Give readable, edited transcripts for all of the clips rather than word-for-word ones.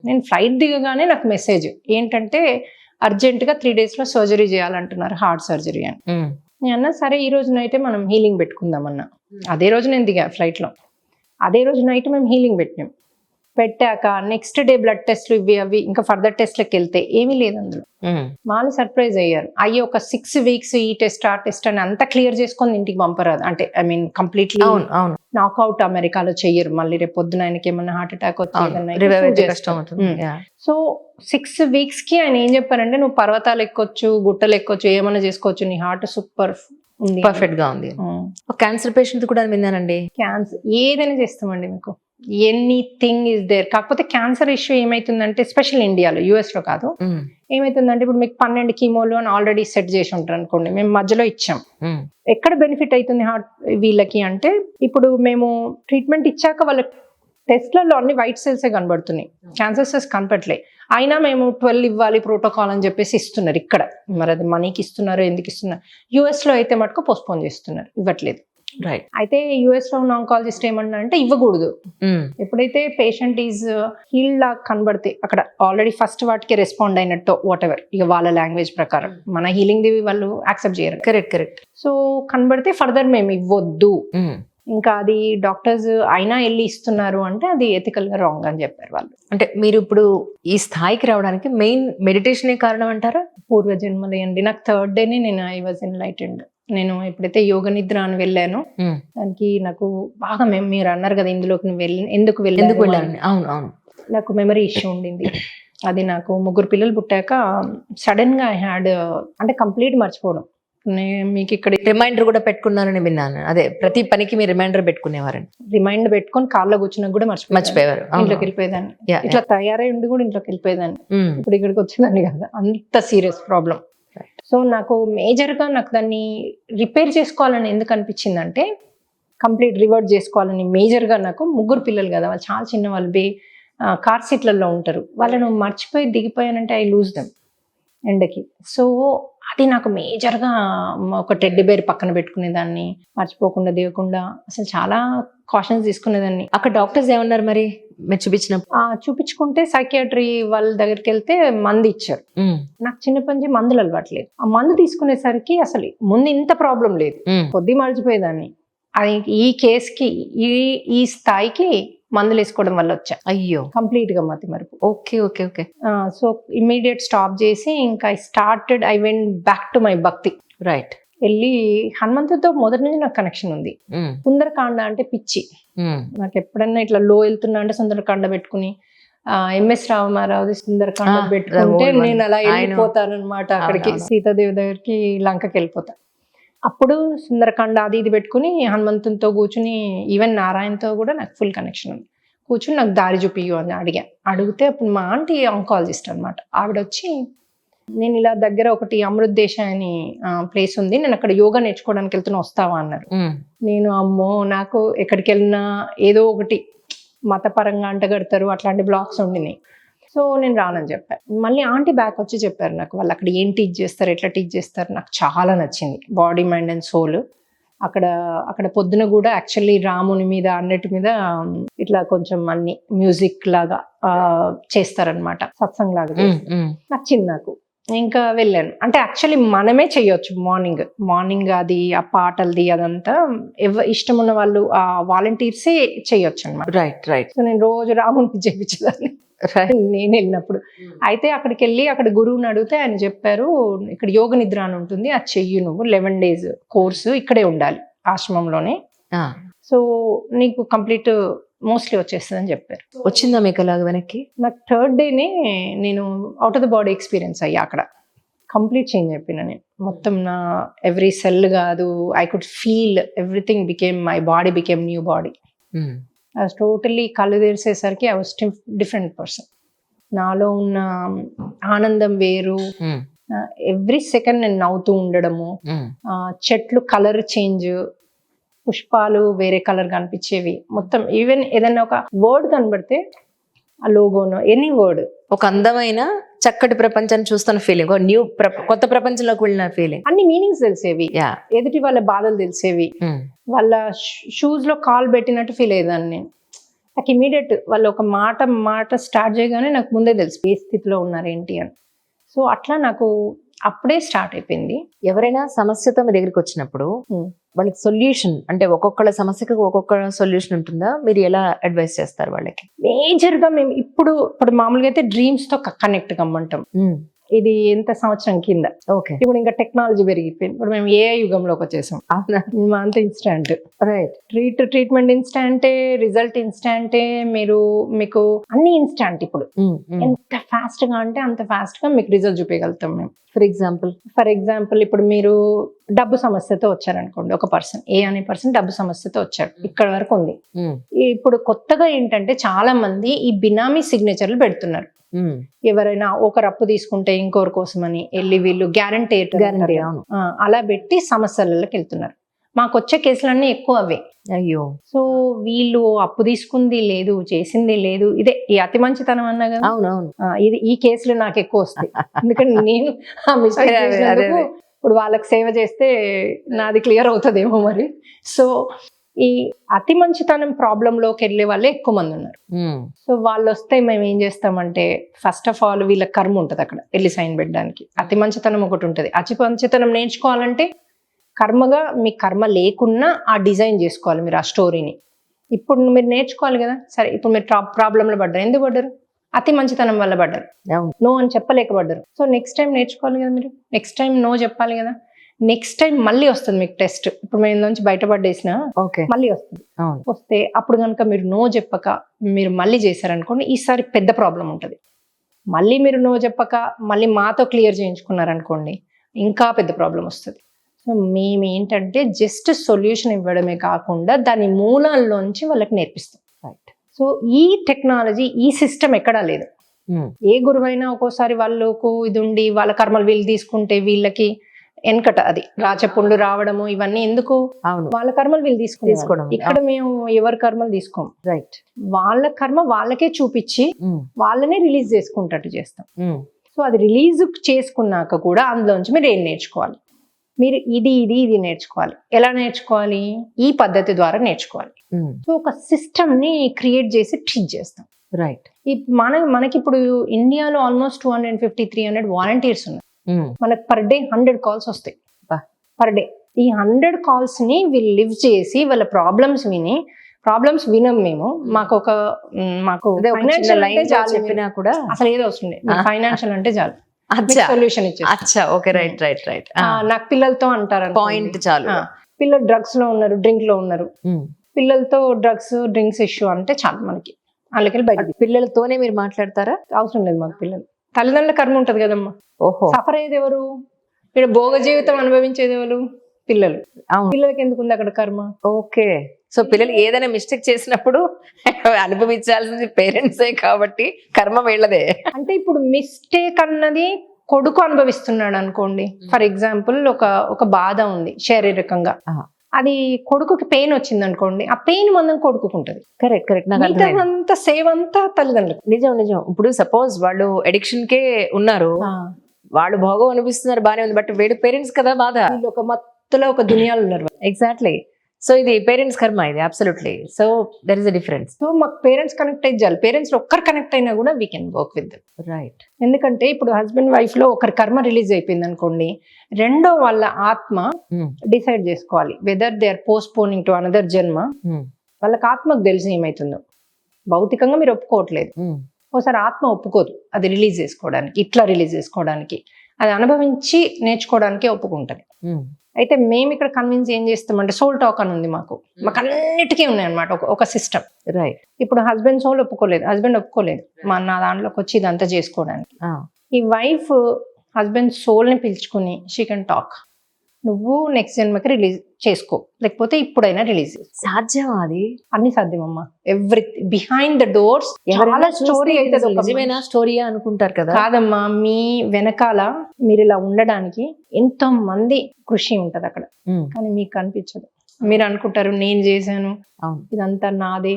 నేను ఫ్లైట్ దిగగానే నాకు మెసేజ్ ఏంటంటే అర్జెంటుగా 3 days లో సర్జరీ చేయాలంటున్నారు, హార్ట్ సర్జరీ అని. నేను అన్నా సరే ఈ రోజు నైటే మనం హీలింగ్ పెట్టుకుందాం అన్నా. అదే రోజు నేను దిగా ఫ్లైట్లో, అదే రోజు నైట్ మేము హీలింగ్ పెట్టాక నెక్స్ట్ డే బ్లడ్ టెస్ట్లు ఇవి అవి ఇంకా ఫర్దర్ టెస్ట్లకు వెళ్తే ఏమీ లేదు అందులో. వాళ్ళు సర్ప్రైజ్ అయ్యారు, అయ్యి ఒక 6 weeks ఈ టెస్ట్ ఆ టెస్ట్ అని అంతా క్లియర్ చేసుకొని ఇంటికి పంపరాదు, అంటే ఐ మీన్ కంప్లీట్లీ నాకౌట్ అమెరికాలో చెయ్యరు. మళ్ళీ రేపు పొద్దున ఆయనకి ఏమన్నా హార్ట్ అటాక్ వచ్చి సో 6 weeks కి ఆయన ఏం చెప్పారంటే నువ్వు పర్వతాలు ఎక్కొచ్చు, గుట్టలు ఎక్కొచ్చు, ఏమన్నా చేసుకోవచ్చు, నీ హార్ట్ సూపర్ ఉంది, పర్ఫెక్ట్ గా ఉంది. క్యాన్సర్ పేషెంట్ కూడా విన్నానండి, క్యాన్సర్ ఏదైనా చేస్తామండి మీకు, ఎనీథింగ్ ఇస్ దేర్. కాకపోతే క్యాన్సర్ ఇష్యూ ఏమైతుందంటే స్పెషల్ ఇండియాలో, యుఎస్ లో కాదు, ఏమైతుందంటే ఇప్పుడు మీకు 12 కీమోలు అని ఆల్రెడీ సెట్ చేసి ఉంటారు అనుకోండి, మేము మధ్యలో ఇచ్చాం. ఎక్కడ బెనిఫిట్ అవుతుంది హార్ట్ వీళ్ళకి అంటే, ఇప్పుడు మేము ట్రీట్మెంట్ ఇచ్చాక వాళ్ళ టెస్ట్లలో అన్ని వైట్ సెల్సే కనబడుతున్నాయి, క్యాన్సర్ సెల్స్ కనపట్లే. అయినా మేము 12 ఇవ్వాలి ప్రోటోకాల్ అని చెప్పేసి ఇస్తున్నారు ఇక్కడ. మరి అది మనీకి ఇస్తున్నారో ఎందుకు ఇస్తున్నారు. యుఎస్ లో అయితే మటుకు పోస్ట్పోన్ చేస్తున్నారు, ఇవ్వట్లేదు. రైట్. అయితే యుఎస్ లో ఉన్న ఆంకాలజిస్ట్ ఏమన్నా అంటే ఇవ్వకూడదు, ఎప్పుడైతే పేషెంట్ ఈజ్ హీల్డ్ లాగా కనబడితే అక్కడ ఆల్రెడీ ఫస్ట్ వాటికి రెస్పాండ్ అయినట్టు వాట్ ఎవర్, ఇక వాళ్ళ లాంగ్వేజ్ ప్రకారం, మన హీలింగ్ ది వాళ్ళు యాక్సెప్ట్ చేయరు. కరెక్ట్. సో కనబడితే ఫర్దర్ మేము ఇవ్వద్దు, ఇంకా అది డాక్టర్స్ అయినా వెళ్ళి ఇస్తున్నారు అంటే అది ఎథికల్ గా రాంగ్ అని చెప్పారు వాళ్ళు. అంటే మీరు ఇప్పుడు ఈ స్థాయికి రావడానికి మెయిన్ మెడిటేషన్ కారణం అంటారా? పూర్వజన్మలే అండి. నాకు 3rd day నేను ఐ వాజ్ ఎన్లైటెండ్. నేను ఎప్పుడైతే యోగ నిద్ర అని వెళ్ళానో దానికి నాకు బాగా మీరు అన్నారు కదా ఇందులోకి నువ్వు ఎందుకు వెళ్ళాను, అవును, నాకు మెమరీ ఇష్యూ ఉండింది. అది నాకు 3 పిల్లలు పుట్టాక సడన్ గా ఐ హ్యాడ్, అంటే కంప్లీట్ మర్చిపోవడం. మీకు ఇక్కడ రిమైండర్ కూడా పెట్టుకున్నారని విన్నాను, అదే ప్రతి పనికి మీరు రిమైండర్ పెట్టుకునేవారని. రిమైండర్ పెట్టుకొని కాళ్ళలో కూర్చున్నా కూడా మర్చిపోయేవారు, ఇంట్లోకి వెళ్ళిపోయేదాన్ని, ఇట్లా తయారై ఉండి కూడా ఇంట్లోకి వెళ్ళిపోయేదాన్ని. ఇప్పుడు ఇక్కడికి వచ్చేదాన్ని కదా, అంత సీరియస్ ప్రాబ్లం. సో నాకు మేజర్గా నాకు దాన్ని రిపేర్ చేసుకోవాలని ఎందుకు అనిపించిందంటే, కంప్లీట్ రివర్ట్ చేసుకోవాలని మేజర్గా నాకు 3 పిల్లలు కదా, వాళ్ళు చాలా చిన్న, వాళ్ళు కార్ సీట్లలో ఉంటారు, వాళ్ళను మర్చిపోయి దిగిపోయానంటే ఐ లూజ్ దెమ్ ఎండకి. సో అది నాకు మేజర్గా ఒక టెడ్డీ బేర్ పక్కన పెట్టుకునేదాన్ని, మర్చిపోకుండా దిగకుండా అసలు చాలా కాషన్స్ తీసుకునేదాన్ని. అక్కడ డాక్టర్స్ ఏమన్నారు మరి మీరు చూపించుకుంటే సైకియాట్రీ వాళ్ళ దగ్గరికి వెళ్తే మందు ఇచ్చారు. నాకు చిన్నప్పటి నుంచి మందులు అలవాట్లేదు. ఆ మందు తీసుకునేసరికి అసలు ముందు ఇంత ప్రాబ్లం లేదు, కొద్ది మర్చిపోయేదాన్ని. అది ఈ కేసుకి ఈ స్థాయికి మందులు వేసుకోవడం వల్ల వచ్చా. అయ్యో, కంప్లీట్ గా మతి మరుపు. ఓకే. సో ఇమ్మీడియట్ స్టాప్ చేసి ఇంకా I went back to my భక్తి. రైట్. వెళ్ళి హనుమంతుడితో మొదటి నుంచి నాకు కనెక్షన్ ఉంది. సుందరకాండ అంటే పిచ్చి నాకు. ఎప్పుడన్నా ఇట్లా లో వెళ్తున్నా అంటే సుందరకాండ పెట్టుకుని, ఎంఎస్ రామారావుది సుందరకాండ పెట్టుకుంటే నేను అలా వెళ్ళిపోతాను అనమాట అక్కడికి, సీతాదేవి దగ్గరికి, లంకకి వెళ్ళిపోతా. అప్పుడు సుందరకాండ అది ఇది పెట్టుకుని హనుమంతునితో కూర్చుని, ఈవెన్ నారాయణతో కూడా నాకు ఫుల్ కనెక్షన్ ఉంది. కూర్చుని నాకు దారి చూపియు అని అడిగితే అప్పుడు మా ఆంటీ ఆంకాలజిస్ట్ అనమాట, ఆవిడ వచ్చి నేను ఇలా దగ్గర ఒకటి అమృత్ దేశాయ్ అని ప్లేస్ ఉంది, నేను అక్కడ యోగా నేర్చుకోవడానికి వెళ్తున్నా, వస్తావా అన్నారు. నేను అమ్మో, నాకు ఎక్కడికి వెళ్ళినా ఏదో ఒకటి మతపరంగా అంటగడతారు, అట్లాంటి బ్లాక్స్ ఉండినాయి. సో నేను రానని చెప్పాను. మళ్ళీ ఆంటీ బ్యాక్ వచ్చి చెప్పారు నాకు, వాళ్ళు అక్కడ ఏం టీచ్ చేస్తారు, ఎట్లా టీచ్ చేస్తారు. నాకు చాలా నచ్చింది, బాడీ మైండ్ అండ్ సోల్. అక్కడ పొద్దున కూడా యాక్చువల్లీ రాముని మీద అన్నిటి మీద ఇట్లా కొంచెం అన్ని మ్యూజిక్ లాగా చేస్తారనమాట, సత్సంగ్ లాగా. నచ్చింది నాకు. ఇంకా వెళ్ళాను. అంటే యాక్చువల్లీ మనమే చెయ్యొచ్చు, మార్నింగ్ అది ఆ పాటలది అదంతా ఇష్టం ఉన్న వాళ్ళు ఆ వాలంటీర్సే చెయ్యొచ్చు అనమాట. రైట్. సో నేను రోజు రామునికి చేయించేదాన్ని నేను వెళ్ళినప్పుడు. అయితే అక్కడికి వెళ్ళి అక్కడ గురువుని అడిగితే ఆయన చెప్పారు, ఇక్కడ యోగ నిద్ర అని ఉంటుంది, అది చెయ్యి నువ్వు, 11 days కోర్సు, ఇక్కడే ఉండాలి ఆశ్రమంలోనే, సో నీకు కంప్లీట్ మోస్ట్లీ వచ్చేస్తుంది అని చెప్పారు. వచ్చిందా మీకు అలాగ వెనక్కి? నాకు 3rd day నేను out of the body experience అయ్యా. అక్కడ కంప్లీట్ చేంజ్ అయిపోయినా నేను. మొత్తం నా ఎవ్రీ సెల్ కాదు, I could feel everything became, my body became new body. I was totally, కళ్ళు తెరిసేసరికి ఐ వాజ్ డిఫరెంట్ పర్సన్. నాలో ఉన్న ఆనందం వేరు. ఎవ్రీ సెకండ్ నేను నవ్వుతూ ఉండడము, చెట్లు కలర్ చేంజ్, పుష్పాలు వేరే కలర్ కనిపించేవి మొత్తం. ఈవెన్ ఏదైనా ఒక వర్డ్ కనబడితే ఆ లోగోనో ఎనీ వర్డ్, ఒక అందమైన చక్కటి ప్రపంచాన్ని చూస్తున్న ఫీలింగ్, కొత్త ప్రపంచంలోకి వెళ్ళిన ఫీలింగ్. అన్ని మీనింగ్స్ తెలిసేవి, ఎదుటి వాళ్ళ బాధలు తెలిసేవి, వాళ్ళ షూస్ లో కాల్ పెట్టినట్టు ఫీల్ అయ్యేదాన్ని నేను. నాకు ఇమీడియట్ వాళ్ళు ఒక మాట స్టార్ట్ చేయగానే నాకు ముందే తెలుసు ఏ స్థితిలో ఉన్నారు ఏంటి అని. సో అట్లా నాకు అప్పుడే స్టార్ట్ అయిపోయింది. ఎవరైనా సమస్యతో మీ దగ్గరికి వచ్చినప్పుడు వాళ్ళకి సొల్యూషన్ అంటే ఒక్కొక్కళ్ళ సమస్యకు ఒక్కొక్క సొల్యూషన్ ఉంటుందా? మీరు ఎలా అడ్వైస్ చేస్తారు వాళ్ళకి? మేజర్గా మేము ఇప్పుడు మామూలుగా అయితే డ్రీమ్స్ తో కనెక్ట్ కమ్మంటాం. ఇది ఎంత సంవత్సరం కింద. ఓకే. ఇప్పుడు ఇంకా టెక్నాలజీ పెరిగిపోయింది. ఇప్పుడు మేము ఏ యుగంలోకి వచ్చేసాం. అంత ఇన్స్టాంట్. రైట్. ట్రీట్మెంట్ ఇన్స్టాంటే, రిజల్ట్ ఇన్స్టాంటే, మీకు అన్ని ఇన్స్టాంట్. ఇప్పుడు ఎంత ఫాస్ట్ గా అంటే అంత ఫాస్ట్ గా మీకు రిజల్ట్ చూపించగలుగుతాం మేము. ఫర్ ఎగ్జాంపుల్ ఇప్పుడు మీరు డబ్బు సమస్యతో వచ్చారనుకోండి. ఒక పర్సన్ ఏ అనే పర్సన్ డబ్బు సమస్యతో వచ్చాడు, ఇక్కడ వరకు ఉంది. ఇప్పుడు కొత్తగా ఏంటంటే చాలా మంది ఈ బినామీ సిగ్నేచర్లు పెడుతున్నారు. ఎవరైనా ఒకరు అప్పు తీసుకుంటే ఇంకొకరి కోసం అని వెళ్ళి వీళ్ళు గ్యారంటీ అలా పెట్టి సమస్యలకి వెళ్తున్నారు. మాకు వచ్చే కేసులన్నీ ఎక్కువ అవే. అయ్యో. సో వీళ్ళు అప్పు తీసుకుంది లేదు, చేసింది లేదు. ఇదే ఈ అతి మంచితనం అన్నా కదా. అవునవును. ఈ కేసులు నాకు ఎక్కువ వస్తాయి. ఎందుకంటే నేను ఆ మిస్టేక్ చేసినందుకు ఇప్పుడు వాళ్ళకి సేవ చేస్తే నాది క్లియర్ అవుతుందేమో మరి. సో ఈ అతి మంచితనం ప్రాబ్లంలోకి వెళ్ళే వాళ్ళే ఎక్కువ మంది ఉన్నారు. సో వాళ్ళు వస్తే మేము ఏం చేస్తామంటే ఫస్ట్ ఆఫ్ ఆల్ వీళ్ళ కర్మ ఉంటుంది అక్కడ వెళ్ళి సైన్ పెట్టడానికి. అతి మంచితనం ఒకటి ఉంటుంది. అతి మంచితనం నేర్చుకోవాలంటే కర్మగా మీ కర్మ లేకున్నా ఆ డిజైన్ చేసుకోవాలి మీరు ఆ స్టోరీని. ఇప్పుడు మీరు నేర్చుకోవాలి కదా. సరే ఇప్పుడు మీరు ప్రాబ్లంలో పడ్డారు. ఎందుకు పడ్డారు? అతి మంచితనం వల్ల పడ్డారు. నో అని చెప్పలేకపోడ్డారు. సో నెక్స్ట్ టైం నేర్చుకోవాలి కదా మీరు. నెక్స్ట్ టైం నో చెప్పాలి కదా. నెక్స్ట్ టైం మళ్ళీ వస్తుంది మీకు టెస్ట్. ఇప్పుడు మేము నుంచి బయటపడేసిన మళ్ళీ వస్తుంది. వస్తే అప్పుడు కనుక మీరు నో చెప్పక మీరు మళ్ళీ చేశారనుకోండి, ఈసారి పెద్ద ప్రాబ్లం ఉంటుంది. మళ్ళీ మీరు నో చెప్పక మళ్ళీ మాతో క్లియర్ చేయించుకున్నారనుకోండి, ఇంకా పెద్ద ప్రాబ్లం వస్తుంది. సో మేము ఏంటంటే జస్ట్ సొల్యూషన్ ఇవ్వడమే కాకుండా దాని మూలాల్లోంచి వాళ్ళకి నేర్పిస్తాం. రైట్. సో ఈ టెక్నాలజీ, ఈ సిస్టమ్ ఎక్కడా లేదు. ఏ గురువైనా ఒక్కోసారి వాళ్ళకు ఇది ఉండి వాళ్ళ కర్మలు వీళ్ళు తీసుకుంటే వీళ్ళకి వెనకట అది రాచపుండ్లు రావడము ఇవన్నీ ఎందుకు? వాళ్ళ కర్మలు వీళ్ళు తీసుకోవడం. ఇక్కడ మేము ఎవరి కర్మలు తీసుకోం. రైట్. వాళ్ళ కర్మ వాళ్ళకే చూపించి వాళ్ళనే రిలీజ్ చేసుకుంటట్టు చేస్తాం. సో అది రిలీజ్ చేసుకున్నాక కూడా అందులోంచి మీరు ఏం నేర్చుకోవాలి? మీరు ఇది నేర్చుకోవాలి. ఎలా నేర్చుకోవాలి? ఈ పద్ధతి ద్వారా నేర్చుకోవాలి. సో ఒక సిస్టమ్ ని క్రియేట్ చేసి టీచ్ చేస్తాం. రైట్. మనకి ఇప్పుడు ఇండియాలో ఆల్మోస్ట్ 250-300 వాలంటీర్స్ ఉన్నారు. మనకు పర్ డే 100 కాల్స్ వస్తాయి. పర్ డే ఈ 100 కాల్స్ ని వీళ్ళు లివ్ చేసి వాళ్ళ ప్రాబ్లమ్స్ వినం మేము. మాకు చెప్పినా కూడా అసలు ఏదో వస్తుంది. ఫైనాన్షియల్ అంటే చాలు, సొల్యూషన్ ఇచ్చేది. నాకు పిల్లలతో అంటారు పాయింట్ చాలు. పిల్లలు డ్రగ్స్ లో ఉన్నారు, డ్రింక్ లో ఉన్నారు. పిల్లలతో డ్రింక్స్ ఇష్యూ అంటే చాలు మనకి. అందుకని బయట పిల్లలతోనే మీరు మాట్లాడతారా? అవసరం లేదు మాకు. పిల్లలు తల్లిదండ్రుల కర్మ ఉంటది కదమ్మా. ఓహో. సఫర్ అయ్యేది ఎవరు? ఇక్కడ భోగ జీవితం అనుభవించేది ఎవరు? పిల్లలు. పిల్లలకి ఎందుకు ఉంది అక్కడ కర్మ? ఓకే. సో పిల్లలు ఏదైనా మిస్టేక్ చేసినప్పుడు అనుభవించాల్సింది పేరెంట్సే కాబట్టి కర్మ వీళ్ళదే. అంటే ఇప్పుడు మిస్టేక్ అన్నది కొడుకు అనుభవిస్తున్నాడు అనుకోండి. ఫర్ ఎగ్జాంపుల్ ఒక బాధ ఉంది శారీరకంగా, అది కొడుకుకి పెయిన్ వచ్చింది అనుకోండి, ఆ పెయిన్ మందం కొడుకుంటది. కరెక్ట్. అంత సేవ్ అంతా తల్లిదండ్రులు. నిజం. ఇప్పుడు సపోజ్ వాళ్ళు అడిక్షన్ కే ఉన్నారు, వాళ్ళు భోగం అనిపిస్తున్నారు, బానే ఉంది. బట్ వీడు పేరెంట్స్ కదా బాధ. ఒక మత్తులో ఒక దునియాలు ఉన్నారు. ఎగ్జాక్ట్లీ. సో ఇది పేరెంట్స్ కర్మ, ఇది absolutely. So there is a difference. So మాకు పేరెంట్స్ కనెక్ట్ అయ్యి చాలు. పేరెంట్స్ ఒక్కరు కనెక్ట్ అయినా కూడా we can work with them. Right. ఎందుకంటే ఇప్పుడు హస్బెండ్ వైఫ్ లో ఒకరి కర్మ రిలీజ్ అయిపోయింది అనుకోండి, రెండో వాళ్ళ ఆత్మ డిసైడ్ చేసుకోవాలి whether they are postponing to another జన్మ. వాళ్ళకి ఆత్మకు తెలిసి ఏమైతుందో. భౌతికంగా మీరు ఒప్పుకోవట్లేదు, ఒకసారి ఆత్మ ఒప్పుకోదు అది రిలీజ్ చేసుకోవడానికి, ఇట్లా రిలీజ్ చేసుకోవడానికి. అది అనుభవించి నేర్చుకోవడానికే ఒప్పుకుంటది. అయితే మేము ఇక్కడ కన్విన్స్ ఏం చేస్తామంటే సోల్ టాక్ అని ఉంది మాకు అన్నిటికీ ఉన్నాయి అనమాట ఒక సిస్టమ్. రైట్. ఇప్పుడు హస్బెండ్ సోల్ ఒప్పుకోలేదు, హస్బెండ్ ఒప్పుకోలేదు నా దాంట్లోకి వచ్చి ఇదంతా చేసుకోవడానికి. ఈ వైఫ్ హస్బెండ్ సోల్ ని పిలుచుకుని షీ కెన్ టాక్, నువ్వు నెక్స్ట్ జన్మకి రిలీజ్ చేసుకో, లేకపోతే ఇప్పుడైనా రిలీజ్. సాధ్యం? అది అన్ని సాధ్యమమ్మా. Everything behind the doors. Story అయితే నిజమేనా స్టోరీయా అనుకుంటారు కదా. కాదమ్మా, మీ వెనకాల మీరు ఇలా ఉండడానికి ఎంతో మంది కృషి ఉంటది అక్కడ, కానీ మీకు కనిపించదు. మీరు అనుకుంటారు నేను చేశాను, ఇదంతా నాదే,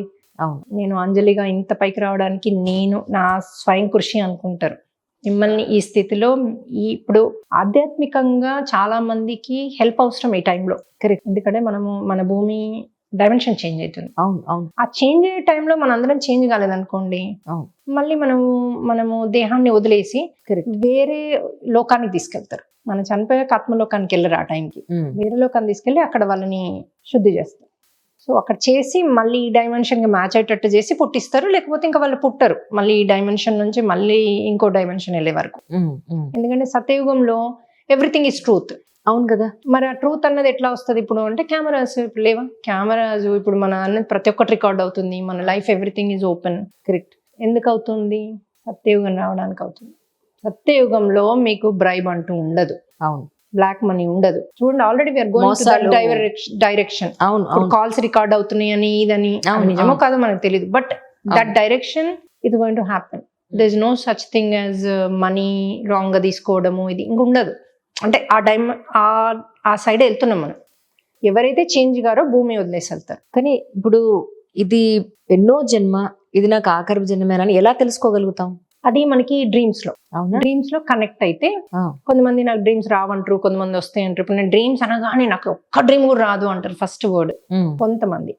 నేను అంజలిగా ఇంత పైకి రావడానికి నేను నా స్వయం కృషి అనుకుంటారు. మిమ్మల్ని ఈ స్థితిలో ఇప్పుడు ఆధ్యాత్మికంగా చాలా మందికి హెల్ప్ అవసరం ఈ టైంలో. కరెక్ట్. ఎందుకంటే మన భూమి డైమెన్షన్ చేంజ్ అవుతుంది. అవును అవును ఆ చేంజ్ అయ్యే టైంలో మన అందరం చేంజ్ కాలేదనుకోండి, అవును. మళ్ళీ మనము దేహాన్ని వదిలేసి Correct. వేరే లోకానికి తీసుకెళ్తారు. మనం చనిపోయాక ఆత్మలోకానికి వెళ్ళరు ఆ టైంకి, వేరే లోకాన్ని తీసుకెళ్ళి అక్కడ వాళ్ళని శుద్ధి చేస్తారు. సో అక్కడ చేసి మళ్ళీ ఈ డైమెన్షన్ కి మ్యాచ్ అయ్యేటట్టు చేసి పుట్టిస్తారు, లేకపోతే ఇంకా వాళ్ళు పుట్టరు మళ్ళీ ఈ డైమెన్షన్ నుంచి మళ్ళీ ఇంకో డైమెన్షన్ వెళ్ళే వరకు. ఎందుకంటే సత్యయుగంలో ఎవ్రీథింగ్ ఈజ్ ట్రూత్. అవును కదా. మరి ఆ ట్రూత్ అన్నది ఎట్లా వస్తుంది ఇప్పుడు అంటే కెమెరాస్ ఇప్పుడు లేవా, కెమెరాస్ ఇప్పుడు మన అన్నది ప్రతి ఒక్కటి రికార్డ్ అవుతుంది, మన life everything is open. Correct. ఎందుకు అవుతుంది? సత్యయుగం రావడానికి అవుతుంది. సత్యయుగంలో మీకు బ్రైబ్ అంటూ ఉండదు, అవును బ్లాక్ మనీ ఉండదు. చూడండి already we're going to that direction. అవును ఇప్పుడు అవును కాల్స్ రికార్డ్ అవుతున్నాయి అని ఇదని అవును, నిజమో అవును. కాదో కాదో మనకు తెలియదు, బట్ దట్ డైరెక్షన్ ఇది going to happen. There is no such thing as money wrong గా తీసుకోవడము, ఇది ఇంక ఉండదు. అంటే ఆ సైడ్ వెళ్తున్నాం మనం. ఎవరైతే చేంజ్ గారో భూమి వదిలేసి వెళ్తారు. కానీ ఇప్పుడు ఇది ఎన్నో జన్మ, ఇది నాకు ఆఖరి జన్మేనని ఎలా తెలుసుకోగలుగుతాం? అది మనకి డ్రీమ్స్ లో, అవునా? డ్రీమ్స్ లో కనెక్ట్ అయితే కొంతమంది నాకు డ్రీమ్స్ రావంటారు, కొంతమంది వస్తాయి అంటారు. ఇప్పుడు నేను డ్రీమ్స్ అనగానే నాకు ఒక్క డ్రీమ్ కూడా రాదు అంటారు ఫస్ట్ వర్డ్ కొంతమంది.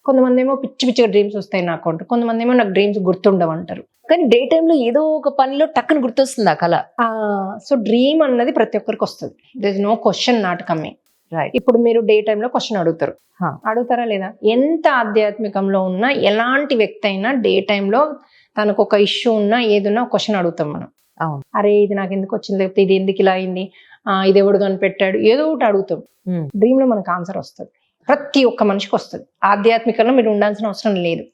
కొంతమంది ఏమో పిచ్చి పిచ్చిగా డ్రీమ్స్ వస్తాయి నాకు అంటారు, కొంతమంది ఏమో నాకు డ్రీమ్స్ గుర్తుండవు అంటారు. కానీ డే టైంలో ఏదో ఒక పనిలో టక్కున గుర్తొస్తుంది ఆ కళ. సో డ్రీమ్ అన్నది ప్రతి ఒక్కరికి వస్తుంది. There is no question not coming. ఇప్పుడు మీరు డే టైంలో క్వశ్చన్ అడుగుతారు, అడుగుతారా లేదా? ఎంత ఆధ్యాత్మికంలో ఉన్నా ఎలాంటి వ్యక్తి అయినా డే టైంలో తనకు ఒక ఇష్యూ ఉన్నా ఏదున్నా క్వశ్చన్ అడుగుతాం మనం. అరే ఇది నాకు ఎందుకు వచ్చింది, లేకపోతే ఇది ఎందుకు ఇలా అయింది, ఇది ఎవడు కనిపెట్టాడు, ఏదో ఒకటి అడుగుతాం. డ్రీమ్ లో మనకు ఆన్సర్ వస్తుంది, ప్రతి ఒక్క మనిషికి వస్తుంది. ఆధ్యాత్మికంలో మీరు ఉండాల్సిన అవసరం లేదు.